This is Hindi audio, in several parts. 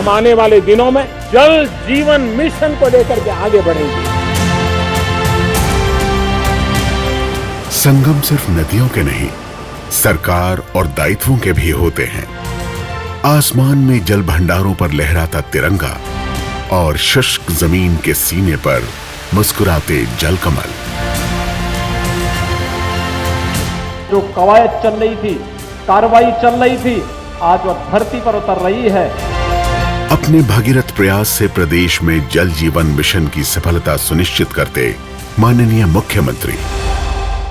हम आने वाले दिनों में जल जीवन मिशन को लेकर के आगे बढ़ेंगे। संगम सिर्फ नदियों के नहीं, सरकार और दायित्वों के भी होते हैं। आसमान में जल भंडारों पर लहराता तिरंगा और शुष्क जमीन के सीने पर मुस्कुराते जल कमल। जो कवायद चल रही थी, कार्रवाई चल रही थी, आज वह धरती पर उतर रही है। अपने भगीरथ प्रयास से प्रदेश में जल जीवन मिशन की सफलता सुनिश्चित करते माननीय मुख्यमंत्री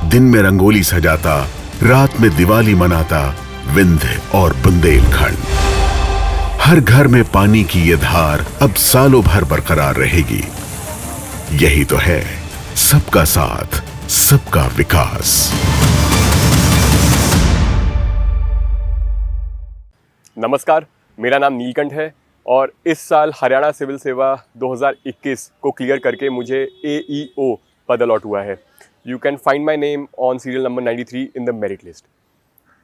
दिन में रंगोली सजाता, रात में दिवाली मनाता विंध्य और बुंदेलखंड। हर घर में पानी की ये धार अब सालों भर बरकरार रहेगी। यही तो है सबका साथ, सबका विकास। नमस्कार, मेरा नाम नीलकंठ है और इस साल हरियाणा सिविल सेवा 2021 को क्लियर करके मुझे AEO पद अलॉट हुआ है। You can find my name on serial number 93 in the merit list.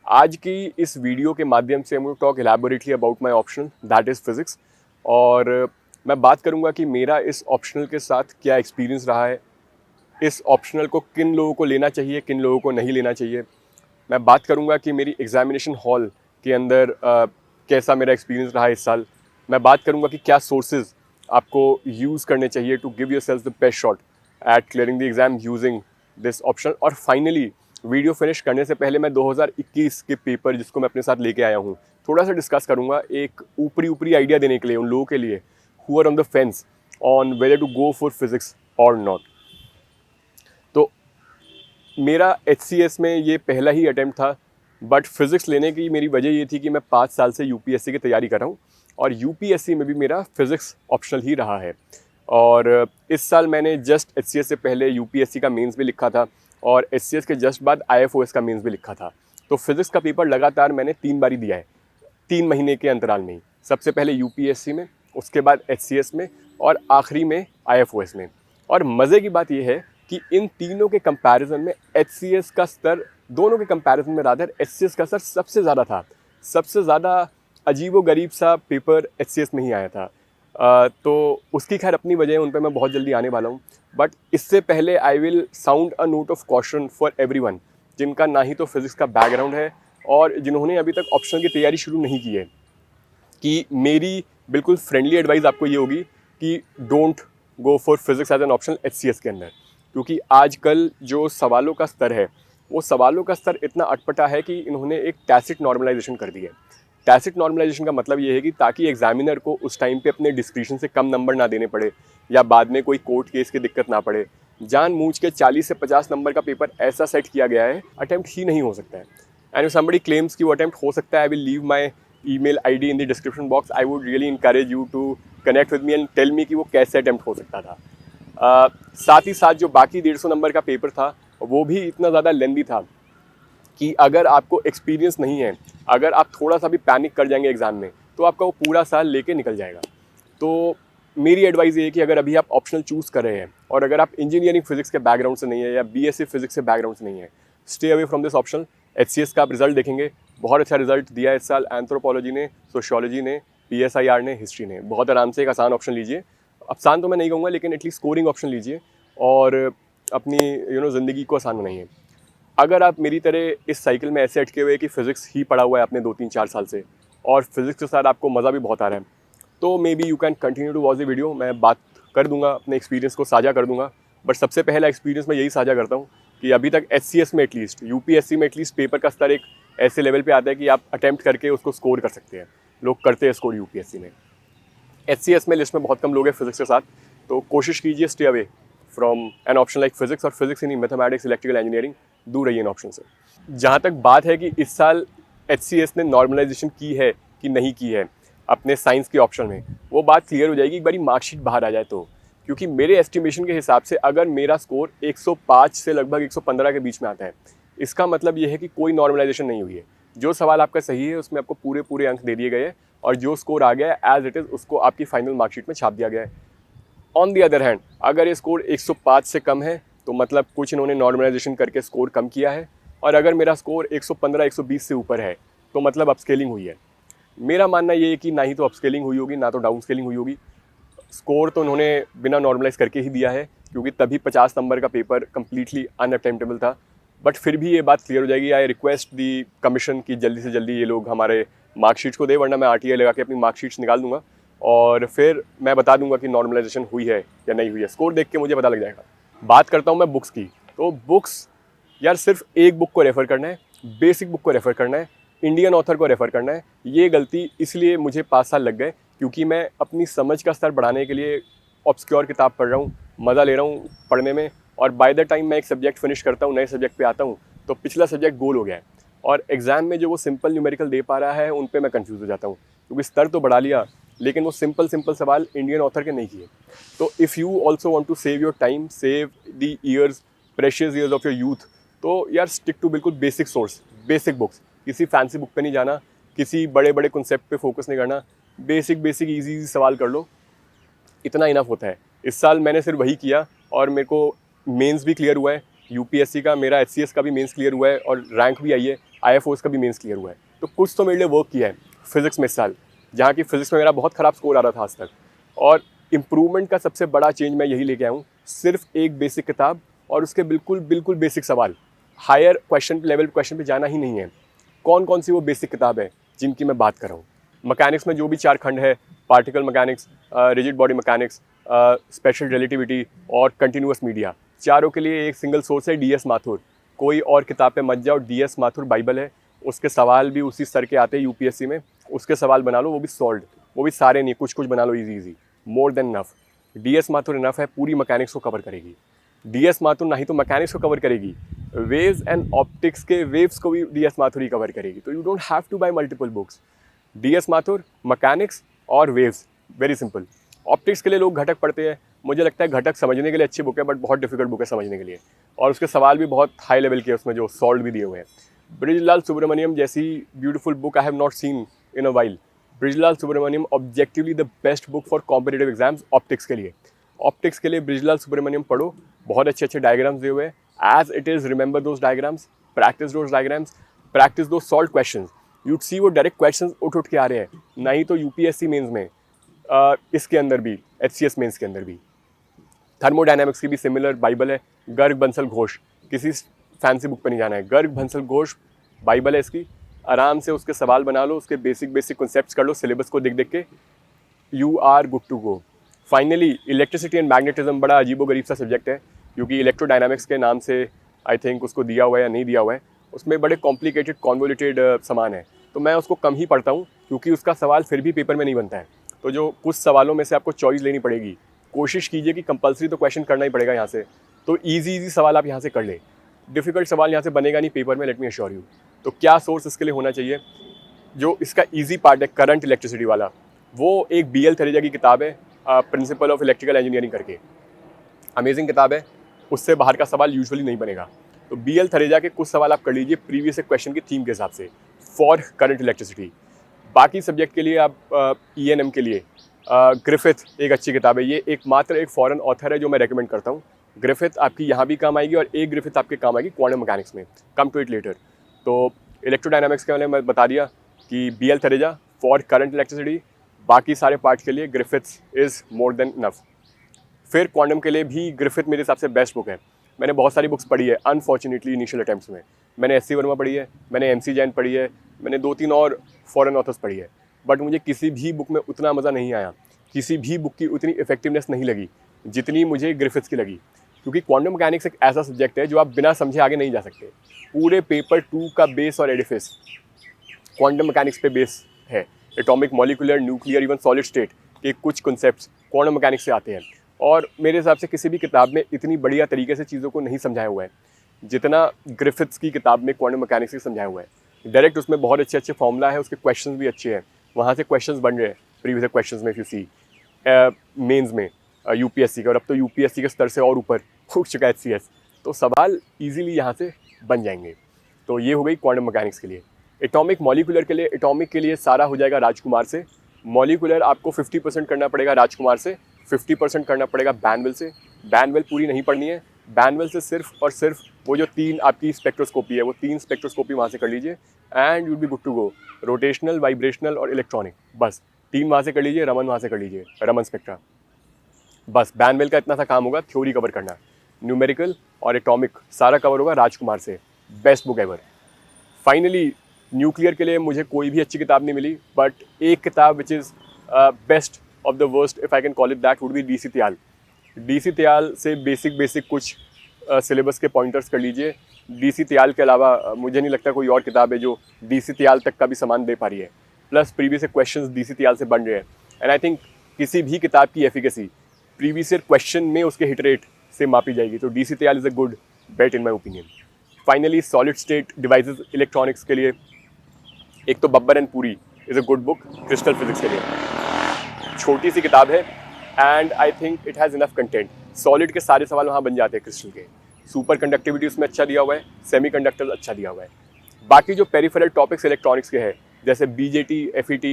आज की इस वीडियो के माध्यम से हम talk elaborately about my optional that is physics, और मैं बात करूंगा कि मेरा इस ऑप्शनल के साथ क्या एक्सपीरियंस रहा है, इस ऑप्शनल को किन लोगों को लेना चाहिए, किन लोगों को नहीं लेना चाहिए। मैं बात करूंगा कि मेरी एग्जामिनेशन हॉल के अंदर कैसा मेरा एक्सपीरियंस रहा इस साल। मैं बात करूंगा कि क्या सोर्सेज आपको यूज़ करने चाहिए to give yourself the best shot at clearing the exam using this option. और फाइनली वीडियो फिनिश करने से पहले मैं 2021 के पेपर जिसको मैं अपने साथ लेके आया हूँ थोड़ा सा डिस्कस करूँगा, एक ऊपरी आइडिया देने के लिए उन लोगों के लिए who are on the fence on whether to go for physics और नॉट। तो मेरा HCS में ये पहला ही अटैम्प्ट था, बट फिज़िक्स लेने की मेरी वजह ये थी कि मैं 5 साल से UPSC की तैयारी कर रहा हूँ और UPSC में भी मेरा फिज़िक्स ऑप्शनल ही रहा है। और इस साल मैंने जस्ट HCS से पहले UPSC का मेंस भी लिखा था और HCS के जस्ट बाद IFOS का मेंस भी लिखा था। तो फिज़िक्स का पेपर लगातार मैंने 3 बारी दिया है, 3 महीने के अंतराल में ही। सबसे पहले UPSC में, उसके बाद HCS में और आखिरी में IFOS में। और मज़े की बात यह है कि इन तीनों के कंपैरिजन में HCS का स्तर, दोनों के कंपैरिजन में रादर HCS का स्तर सबसे ज़्यादा था। सबसे ज़्यादा अजीबो-गरीब सा पेपर HCS में ही आया था। तो उसकी खैर अपनी वजह है, उन पर मैं बहुत जल्दी आने वाला हूँ। बट इससे पहले I will sound a note of caution for everyone जिनका ना ही तो फिज़िक्स का बैकग्राउंड है और जिन्होंने अभी तक ऑप्शनल की तैयारी शुरू नहीं की है, कि मेरी बिल्कुल फ्रेंडली एडवाइस आपको ये होगी कि don't go for physics as an optional HCS के अंदर। क्योंकि आजकल जो सवालों का स्तर है वो सवालों का स्तर इतना अटपटा है कि इन्होंने एक टैसिट नॉर्मलाइजेशन कर दी है। टैसिट नॉर्मलाइजेशन का मतलब ये है कि ताकि एग्जामिनर को उस टाइम पे अपने डिस्क्रिप्शन से कम नंबर ना देने पड़े या बाद में कोई कोर्ट केस की दिक्कत ना पड़े, जानबूझ के 40 से 50 नंबर का पेपर ऐसा सेट किया गया है, अटैम्प्ट ही नहीं हो सकता है। एंड इफ समबडी क्लेम्स कि वो अटैम्प्ट हो सकता है, I will leave my email ID in the description box. I would really encourage you to connect with me and tell me कि वो कैसे अटैम्प्ट हो सकता था। साथ ही साथ जो बाकी 150 नंबर का पेपर था वो भी इतना ज़्यादा लेंदी था कि अगर आपको एक्सपीरियंस नहीं है, अगर आप थोड़ा सा भी पैनिक कर जाएंगे एग्ज़ाम में, तो आपका वो पूरा साल लेके निकल जाएगा। तो मेरी एडवाइस ये है कि अगर अभी आप ऑप्शनल चूज़ कर रहे हैं और अगर आप इंजीनियरिंग फिजिक्स के बैकग्राउंड से नहीं है या BSc फिजिक्स से बैकग्राउंड से नहीं है, stay away from this option. HCS का आप रिजल्ट देखेंगे, बहुत अच्छा रिजल्ट दिया है इस साल एंथ्रोपोलॉजी ने, सोशियोलॉजी ने, PSIR ने, हिस्ट्री ने। बहुत आराम से एक आसान ऑप्शन लीजिए, आसान तो मैं नहीं कहूँगा लेकिन एटलीस्ट स्कोरिंग ऑप्शन लीजिए और अपनी ज़िंदगी को आसान बनाइए। अगर आप मेरी तरह इस साइकिल में ऐसे अटके हुए कि फ़िज़िक्स ही पढ़ा हुआ है आपने 2-3-4 साल से और फिज़िक्स के साथ आपको मज़ा भी बहुत आ रहा है, तो maybe you can continue to watch the video. मैं बात कर दूंगा, अपने एक्सपीरियंस को साझा कर दूंगा। बट सबसे पहला एक्सपीरियंस मैं यही साझा करता हूँ कि अभी तक HCS में एटलीस्ट, UPSC में एटलीस्ट पेपर का स्तर एक ऐसे लेवल पे आता है कि आप अटैम्प्ट करके उसको स्कोर कर सकते हैं। लोग करते हैं स्कोर UPSC में। HCS में लिस्ट में बहुत कम लोग हैं फिजिक्स के साथ, तो कोशिश कीजिए stay away from an option like physics, और physics in mathematics, electrical engineering, दूर रहिए इन ऑप्शन से। जहाँ तक बात है कि इस साल HCS ने नॉर्मलाइजेशन की है कि नहीं की है अपने साइंस के ऑप्शन में, वो बात क्लियर हो जाएगी एक बारी मार्कशीट बाहर आ जाए तो। क्योंकि मेरे एस्टिमेशन के हिसाब से अगर मेरा स्कोर 105 से लगभग 115 के बीच में आता है, इसका मतलब ये है कि कोई नॉर्मलाइजेशन नहीं हुई है। जो सवाल आपका सही है उसमें आपको पूरे अंक दे दिए गए हैं और जो स्कोर आ गया है एज इट इज़ उसको आपकी फाइनल मार्कशीट में छाप दिया गया है। ऑन दी अदर हैंड, अगर ये स्कोर 105 से कम है तो मतलब कुछ इन्होंने नॉर्मलाइजेशन करके स्कोर कम किया है, और अगर मेरा स्कोर 115-120 से ऊपर है तो मतलब अपस्केलिंग हुई है। मेरा मानना ये है कि ना ही तो अपस्केलिंग हुई होगी, ना तो डाउन स्केलिंग हुई होगी। स्कोर तो उन्होंने बिना नॉर्मलाइज करके ही दिया है, क्योंकि तभी 50 नंबर का पेपर कम्प्लीटली अनअटेम्प्टेबल था। बट फिर भी ये बात क्लियर हो जाएगी। आई रिक्वेस्ट दी कमीशन की जल्दी से जल्दी ये लोग हमारे मार्कशीट्स को दे, वरना मैं RTI लगा के अपनी मार्कशीट्स निकाल दूंगा और फिर मैं बता दूंगा कि नॉर्मलाइजेशन हुई है या नहीं हुई है। स्कोर देख के मुझे पता लग जाएगा। बात करता हूँ मैं बुक्स की, तो बुक्स यार सिर्फ एक बुक को रेफ़र करना है, बेसिक बुक को रेफ़र करना है, इंडियन ऑथर को रेफ़र करना है। ये गलती इसलिए मुझे 5 साल लग गए क्योंकि मैं अपनी समझ का स्तर बढ़ाने के लिए ऑब्सक्योर किताब पढ़ रहा हूँ, मज़ा ले रहा हूँ पढ़ने में, और बाय द टाइम मैं एक सब्जेक्ट फिनिश करता हूँ, नए सब्जेक्ट पे आता हूँ, तो पिछला सब्जेक्ट गोल हो गया है। और एग्ज़ाम में जो वो सिंपल न्यूमेरिकल दे पा रहा है उन पे मैं कंफ्यूज हो जाता हूँ, क्योंकि स्तर तो बढ़ा लिया लेकिन वो सिंपल सवाल इंडियन ऑथर के नहीं किए। तो if you also want to save your time, save the years, precious years of your youth, तो यार स्टिक टू बिल्कुल बेसिक सोर्स, बेसिक बुक्स। किसी फैंसी बुक पे नहीं जाना, किसी बड़े बड़े कॉन्सेप्ट पे फोकस नहीं करना, बेसिक इजी सवाल कर लो, इतना इनफ होता है। इस साल मैंने सिर्फ वही किया और मेरे को मेंस भी क्लियर हुआ है, UPSC का, मेरा HCS का भी मेंस क्लियर हुआ है और रैंक भी आई है, IFOS का भी मेंस क्लियर हुआ है। तो कुछ तो मेरे लिए वर्क किया है फिज़िक्स में इस साल, जहाँ की फिज़िक्स में मेरा बहुत ख़राब स्कोर आ रहा था आज तक। और इम्प्रूवमेंट का सबसे बड़ा चेंज मैं यही लेके आया हूँ, सिर्फ एक बेसिक किताब और उसके बिल्कुल बेसिक सवाल। हायर क्वेश्चन लेवल क्वेश्चन पे जाना ही नहीं है। कौन कौन सी वो बेसिक किताब है जिनकी मैं बात कर रहा हूँ? मैकेनिक्स में जो भी 4 खंड है, particle mechanics, rigid body mechanics, special relativity और कंटिन्यूअस मीडिया, चारों के लिए एक सिंगल सोर्स है, DS माथुर। कोई और किताब पे मत जाओ, DS माथुर बाइबल है। उसके सवाल भी उसी स्तर के आते हैं UPSC में, उसके सवाल बना लो, वो भी सॉल्व्ड, वो भी सारे नहीं, कुछ बना लो easy, more than enough. DS Mathur enough है, पूरी मैकेनिक्स को कवर करेगी। DS माथुर नहीं तो मैकेनिक्स को कवर करेगी, वेव्स एंड ऑप्टिक्स के वेव्स को भी DS माथुर ही कवर करेगी। तो you don't have to buy multiple books. DS Mathur, mechanics और वेव्स, वेरी सिंपल। ऑप्टिक्स के लिए लोग घटक पढ़ते हैं, मुझे लगता है घटक समझने के लिए अच्छी बुक है, बट बहुत डिफिकल्ट बुक है समझने के लिए, और उसके सवाल भी बहुत हाई लेवल के, उसमें जो सॉल्व भी दिए हुए हैं। ब्रिजलाल सुब्रमण्यम जैसी beautiful book I have not seen in a while. Brijlal Subramanyam objectively the best book for competitive exams optics के लिए। ऑप्टिक्स के लिए ब्रिजलाल सुब्रमण्यम पढ़ो, बहुत अच्छे डायग्राम्स दिए हुए हैं। As it is, remember those diagrams, practise those diagrams, practise those solve question. You'd see वो डायरेक्ट क्वेश्चन उठ के आ रहे हैं, नहीं तो UPSC मेंस में, इसके अंदर भी, HCS मेंस के अंदर भी। थर्मोडायनामिक्स की भी सिमिलर बाइबल है, गर्ग बंसल घोष। किसी फैंसी बुक पर नहीं जाना है, गर्ग बंसल घोष बाइबल है इसकी। आराम से उसके सवाल बना लो, उसके बेसिक कॉन्सेप्ट्स कर लो, सिलेबस को देख के, you are good to go. Finally electricity and magnetism बड़ा अजीबोगरीब सा सब्जेक्ट है, क्योंकि इलेक्ट्रोडायनामिक्स के नाम से आई थिंक उसको दिया हुआ है या नहीं दिया हुआ है। उसमें बड़े कॉम्प्लिकेटेड कॉन्वोल्यूटेड सामान है, तो मैं उसको कम ही पढ़ता हूँ, क्योंकि उसका सवाल फिर भी पेपर में नहीं बनता है। तो जो कुछ सवालों में से आपको चॉइस लेनी पड़ेगी, कोशिश कीजिए कि कंपलसरी तो क्वेश्चन करना ही पड़ेगा यहाँ से, तो इजी सवाल आप यहाँ से कर ले। डिफिकल्ट सवाल यहाँ से बनेगा नहीं पेपर में, लेट मी अश्योर यू। तो क्या सोर्स इसके लिए होना चाहिए? जो इसका ईजी पार्ट है करंट इलेक्ट्रिसिटी वाला, वो एक BL थरेजा की किताब है, प्रिंसिपल ऑफ इलेक्ट्रिकल इंजीनियरिंग करके, अमेजिंग किताब है। उससे बाहर का सवाल यूजुअली नहीं बनेगा। तो BL थरेजा के कुछ सवाल आप कर लीजिए प्रीवियस क्वेश्चन की थीम के हिसाब से फॉर करंट इलेक्ट्रिसिटी। बाकी सब्जेक्ट के लिए आप ENM के लिए ग्रिफिथ एक अच्छी किताब है। ये एकमात्र एक फॉरेन ऑथर है जो मैं रेकमेंड करता हूँ। ग्रिफिथ आपकी यहाँ भी काम आएगी और एक ग्रिफिथ आपके काम आएगी क्वांटम मैकेनिक्स में, कम टू इट लेटर। तो इलेक्ट्रोडायनामिक्स के बारे में मैं बता दिया कि BL Thareja for current electricity, बाकी सारे पार्ट के लिए Griffiths is more than enough. फिर क्वांटम के लिए भी ग्रिफिथ मेरे हिसाब से बेस्ट बुक है। मैंने बहुत सारी बुक्स पढ़ी है अनफॉर्चुनेटली इनिशियल अटैम्प्ट्स में। मैंने SC वर्मा पढ़ी है, मैंने MC जैन पढ़ी है, मैंने 2-3 और फॉरेन ऑथर्स पढ़ी है, बट मुझे किसी भी बुक में उतना मज़ा नहीं आया, किसी भी बुक की उतनी इफेक्टिवनेस नहीं लगी जितनी मुझे ग्रिफिथ्स की लगी। क्योंकि क्वांटम मैकेनिक्स एक ऐसा सब्जेक्ट है जो आप बिना समझे आगे नहीं जा सकते। पूरे पेपर 2 का बेस और एडिफिस क्वांटम मैकेनिक्स पे बेस है। Atomic, molecular, nuclear, even solid state के कुछ कॉन्सेप्ट्स क्वांटम मैकेनिक्स से आते हैं, और मेरे हिसाब से किसी भी किताब में इतनी बढ़िया तरीके से चीज़ों को नहीं समझाया हुआ है जितना ग्रिफिथ्स की किताब में क्वांटम मैकेनिक्स से समझाया हुआ है। डायरेक्ट उसमें बहुत अच्छे फार्मूला है, उसके क्वेश्चंस भी अच्छे हैं, वहाँ से क्वेश्चंस बन रहे हैं प्रीवियस क्वेश्चंस में, इफ यू सी मेंस में UPSC का, और अब तो UPSC के स्तर से और ऊपर उठ चुका है HCS, तो सवाल इजीली यहाँ से बन जाएंगे। तो ये हो गई क्वांटम मैकेनिक्स के लिए। एटॉमिक, मॉलिक्यूलर के लिए, एटॉमिक के लिए सारा हो जाएगा राजकुमार से। मॉलिक्यूलर आपको 50% करना पड़ेगा राजकुमार से, 50% करना पड़ेगा बैनवेल से। बैनवेल पूरी नहीं पढ़नी है, बैनवेल से सिर्फ और सिर्फ वो जो 3 आपकी स्पेक्ट्रोस्कोपी है, वो 3 स्पेक्ट्रोस्कोपी वहाँ से कर लीजिए and you be good to go. Rotational, vibrational और इलेक्ट्रॉनिक, बस 3 वहाँ से कर लीजिए, रमन वहाँ से कर लीजिए, रमन स्पेक्ट्रा। बस बैनवेल का इतना सा काम होगा, थ्योरी कवर करना। न्यूमेरिकल और एटॉमिक सारा कवर होगा राजकुमार से, best book ever. Finally nuclear के लिए मुझे कोई भी अच्छी किताब नहीं मिली, बट एक किताब which is best of the worst if I can call it that would be D C Tyal. D C Tyal से बेसिक कुछ सिलेबस के पॉइंटर्स कर लीजिए। डी सी त्याल के अलावा मुझे नहीं लगता कोई और किताब है जो डी सी त्याल तक का भी सामान दे पा रही है। Plus previous questions D C Tyal से बन रहे हैं एंड आई थिंक किसी भी किताब की एफिकेसी प्रीवियस क्वेश्चन में उसके हिट रेट से मापी जाएगी। तो D C Tyal is a good bet in my opinion. Finally solid state devices electronics के लिए एक तो Babbar and Puri is a good book crystal physics के लिए। छोटी सी किताब है and I think it has enough content. Solid के सारे सवाल वहाँ बन जाते हैं क्रिस्टल के। सुपर कंडक्टिविटी उसमें अच्छा दिया हुआ है, सेमी कंडक्टर अच्छा दिया हुआ है। बाकी जो पेरिफेरल टॉपिक्स इलेक्ट्रॉनिक्स के हैं जैसे BJT, FET,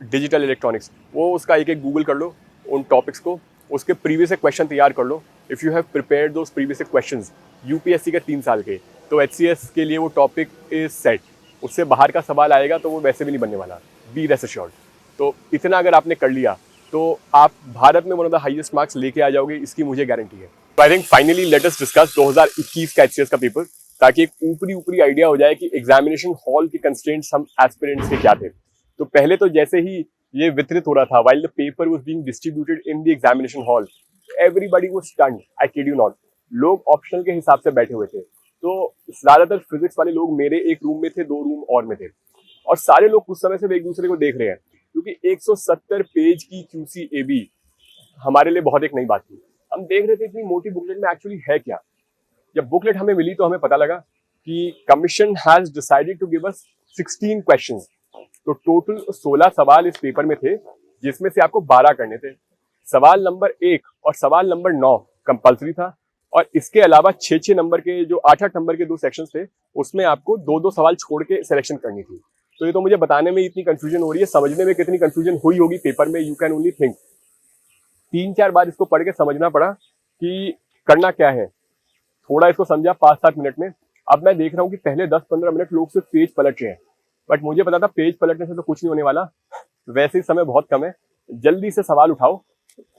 डिजिटल इलेक्ट्रॉनिक्स, वो उसका एक गूगल कर लो उन टॉपिक्स को, उसके प्रीवियस क्वेश्चन तैयार कर लो। If you have prepared those previous questions UPSC के 3 साल के, तो HCS के लिए वो टॉपिक इज सेट। उससे बाहर का सवाल आएगा तो वो वैसे भी नहीं बनने वाला, बी रेस्ट एश्योर्ड। तो इतना अगर आपने कर लिया तो आप भारत में one of the highest marks लेके आ जाओगे, इसकी मुझे गारंटी है। तो I think finally let us discuss 2021 का HCS का पेपर, ताकि एक ऊपरी आइडिया हो जाए कि एग्जामिनेशन हॉल के कंस्ट्रेंट्स हम एस्पिरेंट्स के क्या थे। तो पहले तो जैसे ही ये वितरित हो रहा था, while the paper was being distributed in the examination hall, everybody was stunned, I kid you not. लोग ऑप्शनल के हिसाब से बैठे हुए थे। तो ज्यादातर फिजिक्स वाले लोग मेरे एक रूम में थे, 2 रूम और में थे, और सारे लोग कुछ समय से एक दूसरे को देख रहे हैं, क्योंकि 170 पेज की QCAB हमारे लिए बहुत एक नई बात थी। हम देख रहे थे इतनी मोटी बुकलेट में एक्चुअली है क्या। जब बुकलेट हमें मिली तो हमें पता लगा कि commission has decided to give us 16 questions. तो टोटल 16 सवाल इस पेपर में थे, जिसमें से आपको 12 करने थे। सवाल नंबर 1 और सवाल नंबर 9 कंपल्सरी था, और इसके अलावा 6 नंबर के जो 8 नंबर के 2 सेक्शंस थे, उसमें आपको 2 सवाल छोड़ के सिलेक्शन करनी थी। तो ये तो मुझे बताने में इतनी कंफ्यूजन हो रही है, समझने में कितनी कंफ्यूजन हुई होगी पेपर में, यू कैन ओनली थिंक। 3-4 बार इसको पढ़ के समझना पड़ा कि करना क्या है। थोड़ा इसको समझा 5-7 मिनट में। अब मैं देख रहा हूँ कि पहले 10-15 मिनट लोग सिर्फ पेज पलट रहे हैं, बट मुझे पता था पेज पलटने से तो कुछ नहीं होने वाला, वैसे ही समय बहुत कम है, जल्दी से सवाल उठाओ।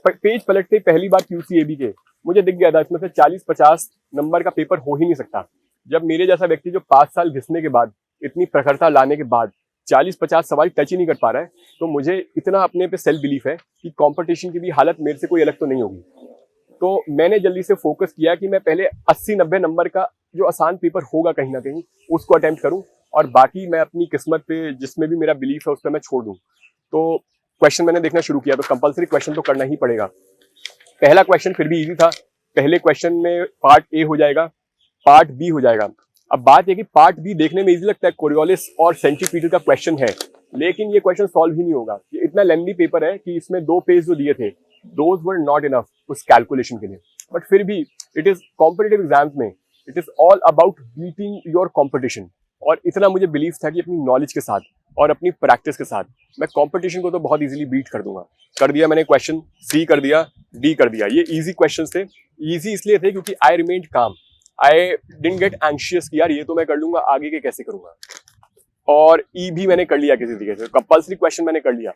पेज पलटते पहली बार QCAB के मुझे दिख गया था इसमें से 40-50 नंबर का पेपर हो ही नहीं सकता। जब मेरे जैसा व्यक्ति जो 5 साल घिसने के बाद, इतनी प्रखरता लाने के बाद 40-50 सवाल टच ही नहीं कर पा रहा है, तो मुझे इतना अपने पे सेल्फ बिलीफ है कि कंपटीशन की भी हालत मेरे से कोई अलग तो नहीं होगी। तो मैंने जल्दी से फोकस किया कि मैं पहले 80-90 नंबर का जो आसान पेपर होगा कहीं ना कहीं उसको अटेम्प्ट करूं, और बाकी मैं अपनी किस्मत पे जिसमें भी मेरा बिलीफ है उस पर मैं छोड़ दूं। तो क्वेश्चन मैंने देखना शुरू किया, तो कंपलसरी क्वेश्चन तो करना ही पड़ेगा। पहला क्वेश्चन फिर भी इजी था। पहले क्वेश्चन में पार्ट A हो जाएगा, पार्ट B हो जाएगा। अब बात है कि पार्ट B देखने में इजी लगता है, कोरियोलिस और सेंटीपीटल का क्वेश्चन है, लेकिन ये क्वेश्चन सॉल्व ही नहीं होगा। ये इतना लेंथी पेपर है कि इसमें 2 पेज जो दिए थे, दोज वर नॉट इनफ उस कैलकुलेशन के लिए। बट फिर भी इट इज कॉम्पिटिटिव एग्जाम्स में it is all about beating your competition, और इतना मुझे बिलीव था कि अपनी नॉलेज के साथ और अपनी प्रैक्टिस के साथ मैं कंपटीशन को तो बहुत इजीली बीट कर दूंगा। कर दिया मैंने क्वेश्चन, C कर दिया, D कर दिया। ये इजी क्वेश्चंस थे। इजी इसलिए थे क्योंकि आई रिमेन्ड काम, आई डिडंट गेट एंशियस कि यार ये तो मैं कर लूंगा, आगे के कैसे करूंगा। और E भी मैंने कर लिया किसी तरीके से, कंपल्सरी क्वेश्चन मैंने कर लिया।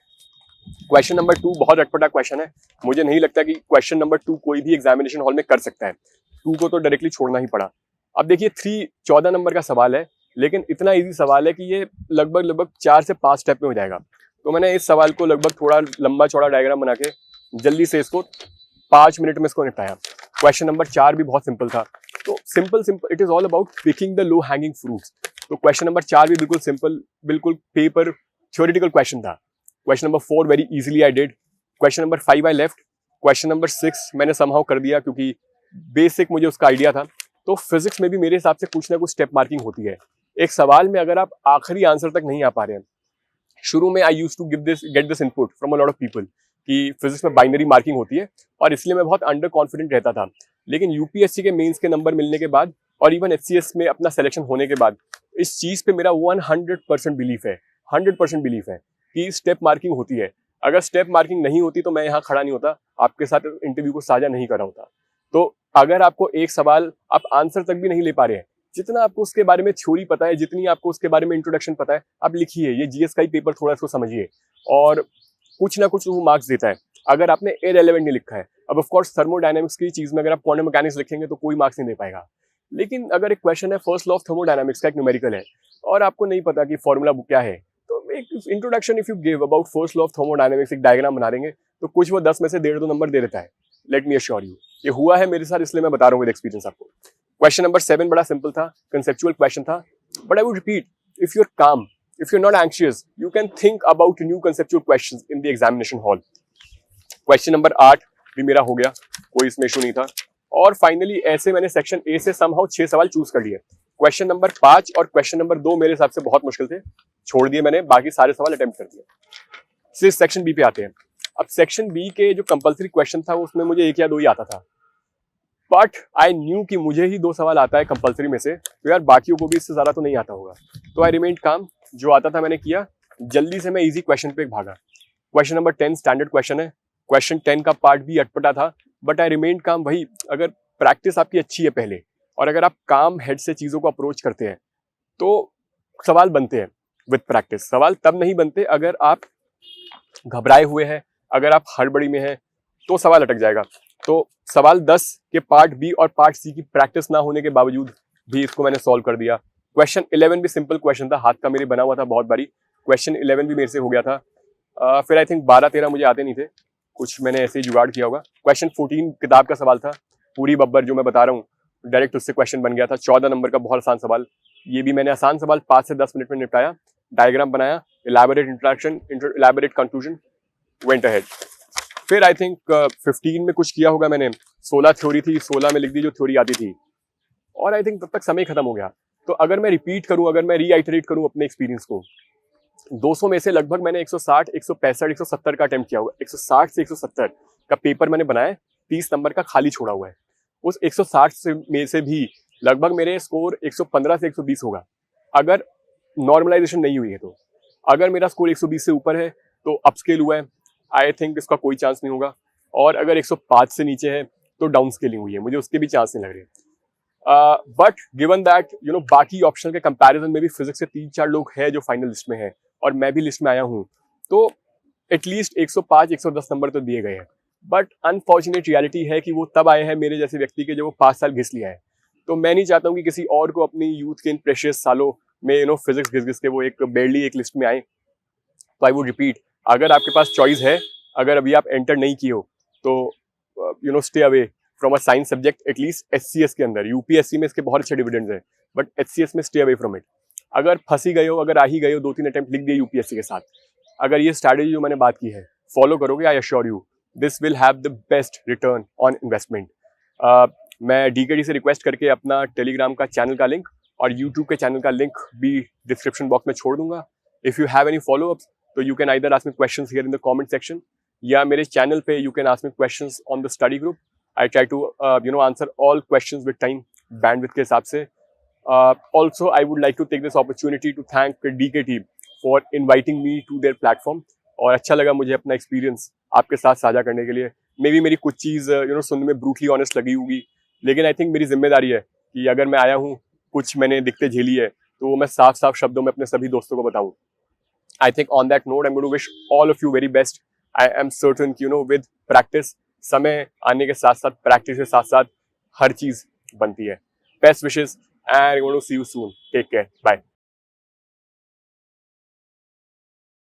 क्वेश्चन नंबर 2 बहुत अटपटा क्वेश्चन है, मुझे नहीं लगता कि क्वेश्चन नंबर 2 कोई भी एग्जामिनेशन हॉल में कर सकता है। 2 को तो डायरेक्टली छोड़ना ही पड़ा। अब देखिए 3 14 नंबर का सवाल है, लेकिन इतना इजी सवाल है कि ये लगभग 4 से 5 स्टेप में हो जाएगा। तो मैंने इस सवाल को लगभग थोड़ा लंबा चौड़ा डायग्राम बना के जल्दी से इसको 5 मिनट में इसको निपटाया। क्वेश्चन नंबर 4 भी बहुत सिंपल था। तो simple it is all about picking the low hanging fruits. तो क्वेश्चन नंबर 4 भी बिल्कुल सिंपल, बिल्कुल पेपर थ्योरेटिकल क्वेश्चन था। Question number 4 very easily I did. Question number 5 I left. Question number 6 मैंने समहाउ कर दिया क्योंकि बेसिक मुझे उसका आइडिया था। तो फिजिक्स में भी मेरे हिसाब से कुछ ना कुछ स्टेप मार्किंग होती है। एक सवाल में अगर आप आखिरी आंसर तक नहीं आ पा रहे हैं, शुरू में I used to get this input from a lot of people कि फिजिक्स में बाइनरी मार्किंग होती है, और इसलिए मैं बहुत अंडर कॉन्फिडेंट रहता था। लेकिन यूपीएससी के मेंस के नंबर मिलने के बाद और इवन एचसीएस में अपना सिलेक्शन होने के बाद इस चीज पे मेरा 100% बिलीफ है, 100% बिलीफ है कि स्टेप मार्किंग होती है। अगर स्टेप मार्किंग नहीं होती तो मैं यहाँ खड़ा नहीं होता, आपके साथ इंटरव्यू को साझा नहीं करा होता। तो अगर आपको एक सवाल आप आंसर तक भी नहीं ले पा रहे हैं, जितना आपको उसके बारे में थ्योरी पता है, जितनी आपको उसके बारे में इंट्रोडक्शन पता है, आप लिखिए। ये जीएस का ही पेपर थोड़ा इसको समझिए और कुछ ना कुछ वो मार्क्स देता है। अगर आपने इररिलेवेंट नहीं लिखा है, अब ऑफ कोर्स थर्मोडायनामिक्स की चीज में अगर आप क्वांटम मैकेनिक्स लिखेंगे तो कोई मार्क्स नहीं दे पाएगा। लेकिन अगर एक क्वेश्चन है फर्स्ट लॉ ऑफ थर्मोडायनामिक्स का, एक न्यूमेरिकल है और आपको नहीं पता कि फॉर्मूला क्या है, तो एक introduction if you give about first law of thermodynamics, एक डायग्राम बना देंगे तो कुछ वो 10 में से 1.5-2 नंबर दे देता है। लेट मी अश्योर यू, ये हुआ है मेरे साथ, इसलिए मैं बता रहा हूँ विद एक्सपीरियंस आपको। क्वेश्चन नंबर 7 बड़ा सिंपल था, कंसेप्चुअल क्वेश्चन था, but I would repeat, if you are calm, if you're not anxious, you can think about new conceptual questions in the examination hall. Question number 8 भी मेरा हो गया, कोई इसमें इशू नहीं था। और फाइनली ऐसे मैंने सेक्शन ए से समहाउ 6 सवाल चूज कर लिए। क्वेश्चन नंबर 5 और क्वेश्चन नंबर 2 मेरे हिसाब से बहुत मुश्किल थे, छोड़ दिए मैंने, बाकी सारे सवाल अटेम्प्ट कर दिए। सिर्फ सेक्शन बी पे आते हैं। अब सेक्शन बी के जो कंपल्सरी क्वेश्चन था उसमें मुझे 1 या 2 ही आता था, बट आई न्यू कि मुझे ही 2 सवाल आता है कंपल्सरी में से, तो यार बाकियों को भी इससे ज्यादा तो नहीं आता होगा। तो आई रिमेंड काम, जो आता था मैंने किया, जल्दी से मैं इजी क्वेश्चन पे भागा। क्वेश्चन नंबर 10 स्टैंडर्ड क्वेश्चन है, क्वेश्चन 10 का पार्ट भी अटपटा था, बट आई रिमेंड काम। वही, अगर प्रैक्टिस आपकी अच्छी है पहले और अगर आप काम हेड से चीजों को अप्रोच करते हैं तो सवाल बनते हैं विद प्रैक्टिस। सवाल तब नहीं बनते अगर आप घबराए हुए हैं, अगर आप हड़बड़ी में हैं, तो सवाल अटक जाएगा। तो सवाल 10 के पार्ट बी और पार्ट सी की प्रैक्टिस ना होने के बावजूद भी इसको मैंने सॉल्व कर दिया। क्वेश्चन 11 भी सिंपल क्वेश्चन था, हाथ का मेरे बना हुआ था बहुत बारी, क्वेश्चन 11 भी मेरे से हो गया था। फिर आई थिंक 12-13 मुझे आते नहीं थे, कुछ मैंने ऐसे ही जुगाड़ किया होगा। क्वेश्चन 14 किताब का सवाल था, पूरी बब्बर जो मैं बता रहा हूँ, डायरेक्ट उससे क्वेश्चन बन गया था, 14 नंबर का बहुत आसान सवाल। ये भी मैंने आसान सवाल 5 से 10 मिनट में निपटाया, डायग्राम बनाया, elaborate introduction, elaborate conclusion, went ahead. फिर आई थिंक 15 में कुछ किया होगा मैंने, 16 थ्योरी थी, 16 में लिख दी जो थ्योरी आती थी, और आई थिंक तब तक समय खत्म हो गया। तो अगर मैं रिपीट करूं, अगर मैं रीआइटरेट करूं अपने एक्सपीरियंस को, 200 में से लगभग मैंने 160, 165, 170 का अटेम्प्ट किया हुआ, 160 से 170 का पेपर मैंने बनाया, 30 नंबर का खाली छोड़ा हुआ है। उस 160 में से भी लगभग मेरे स्कोर 115 से 120 होगा, अगर नॉर्मलाइजेशन नहीं हुई है तो। अगर मेरा स्कोर 120 से ऊपर है तो अपस्केल हुआ है, आई थिंक इसका कोई चांस नहीं होगा। और अगर 105 से नीचे है तो डाउन स्केलिंग हुई है, मुझे उसके भी चांस नहीं लग रहे। बट गिवन दैट बाकी ऑप्शन के कंपैरिजन में भी फिजिक्स से 3-4 लोग हैं जो फाइनल लिस्ट में हैं और मैं भी लिस्ट में आया हूं, तो एटलीस्ट 105-110 नंबर तो दिए गए हैं। बट अनफॉर्चुनेट रियलिटी है कि वो तब आए हैं मेरे जैसे व्यक्ति के जो वो 5 साल घिस लिया है। तो मैं नहीं चाहता हूँ कि किसी और को अपनी यूथ के इन प्रेशियस सालों में फिजिक्स घिस के वो एक बेरली एक लिस्ट में आए। तो आई वुड रिपीट, अगर आपके पास चॉइस है, अगर अभी आप एंटर नहीं किए हो तो stay away from a science subject, at least HCS के अंदर। यूपीएससी में इसके बहुत अच्छे डिविडेंड्स हैं, बट एचसीएस में स्टे अवे फ्रॉम इट। अगर फंसी गए हो, अगर आ ही गए हो, 2-3 अटेम्प्ट लिख दिए यूपीएससी के साथ, अगर ये स्ट्रैटेजी जो मैंने बात की है फॉलो करोगे, I assure you this will have the best return on investment. मैं डीकेडी से रिक्वेस्ट करके अपना टेलीग्राम का चैनल का लिंक और यूट्यूब के चैनल का लिंक भी डिस्क्रिप्शन बॉक्स में छोड़ दूंगा। If you have any follow ups तो you can either ask me questions here in the comment section, या मेरे चैनल पे you can ask me questions on the study group. I try to answer all questions with time, bandwidth के हिसाब से। Also, I would like to take this opportunity to thank DKT for inviting me to their platform. और अच्छा लगा मुझे अपना एक्सपीरियंस आपके साथ साझा करने के लिए। मे बी मेरी कुछ चीज़ सुनने में ब्रूटली ऑनेस्ट लगी होगी, लेकिन आई थिंक मेरी जिम्मेदारी है कि अगर मैं आया हूँ, कुछ मैंने दिक्कतें झेली है, तो वो मैं साफ साफ शब्दों में अपने सभी दोस्तों को बताऊँ। I think on that note I am going to wish all of you very best. I am certain कि विद प्रैक्टिस, समय आने के साथ साथ, प्रैक्टिस के साथ साथ हर चीज़ बनती है। Best wishes and I want to see you soon. Take care. Bye.